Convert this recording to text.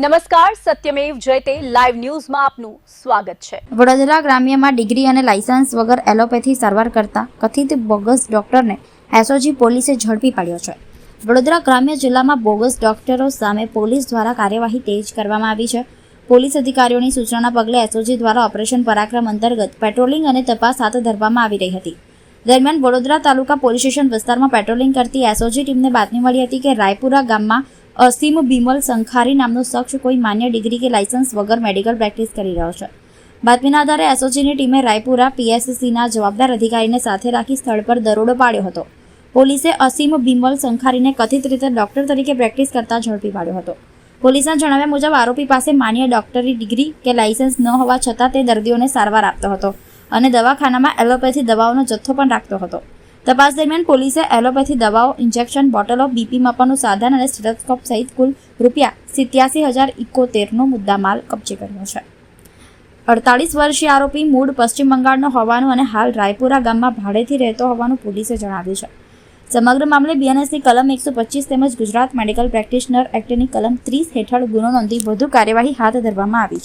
નમસ્કાર, સત્યમેવ જયતે લાઈવ ન્યૂઝમાં આપનું સ્વાગત છે। વડોદરા ગ્રામ્યમાં ડિગ્રી અને લાયસન્સ વગર એલોપેથી સારવાર કરતા કથિત બોગસ ડોક્ટરને એસઓજી પોલીસે ઝડપી પાડ્યો છે। વડોદરા ગ્રામ્ય જિલ્લામાં બોગસ ડોક્ટરો સામે પોલીસ દ્વારા કાર્યવાહી તેજ કરવામાં આવી છે। પોલીસ અધિકારીઓની સૂચનાના પગલે એસઓજી દ્વારા ઓપરેશન પરાક્રમ અંતર્ગત પેટ્રોલિંગ અને તપાસ હાથ ધરવામાં આવી રહી હતી। દરમિયાન વડોદરા તાલુકા પોલીસ સ્ટેશન વિસ્તારમાં પેટ્રોલિંગ કરતી એસઓજી ટીમને બાતમી મળી હતી કે રાયપુરા ગામમાં અસીમ બિમલ સંખારી નામનો શખ્સ કોઈ માન્ય ડિગ્રી કે લાયસન્સ વગર મેડિકલ પ્રેક્ટિસ કરી રહ્યો છે। બાતમીના આધારે એસઓજીની ટીમે રાયપુરા પીએસસીના જવાબદાર અધિકારીને સાથે રાખી સ્થળ પર દરોડો પાડ્યો હતો। પોલીસે અસીમ બિમલ સંખારીને કથિત રીતે ડોક્ટર તરીકે પ્રેક્ટિસ કરતા ઝડપી પાડ્યો હતો। પોલીસના જણાવ્યા મુજબ આરોપી પાસે માન્ય ડોક્ટરી ડિગ્રી કે લાયસન્સ ન હોવા છતાં તે દર્દીઓને સારવાર આપતો હતો અને દવાખાનામાં એલોપેથી દવાઓનો જથ્થો પણ રાખતો હતો। તપાસ દરમિયાન પોલીસે એલોપેથી દવાઓ, ઇન્જેક્શન, બોટલો, બીપી માપવાનું સાધન અને સ્ટેથોસ્કોપ સહિત કુલ ₹87,071નો મુદ્દામાલ કબજે કર્યો છે। 48 વર્ષીય આરોપી મૂળ પશ્ચિમ બંગાળનો હોવાનું અને હાલ રાયપુરા ગામમાં ભાડેથી રહેતો હોવાનું પોલીસે જણાવ્યું છે। સમગ્ર મામલે બીએનએસની કલમ 125 તેમજ ગુજરાત મેડિકલ પ્રેક્ટિશનર એક્ટની કલમ 30 હેઠળ ગુનો નોંધી વધુ કાર્યવાહી હાથ ધરવામાં આવી છે।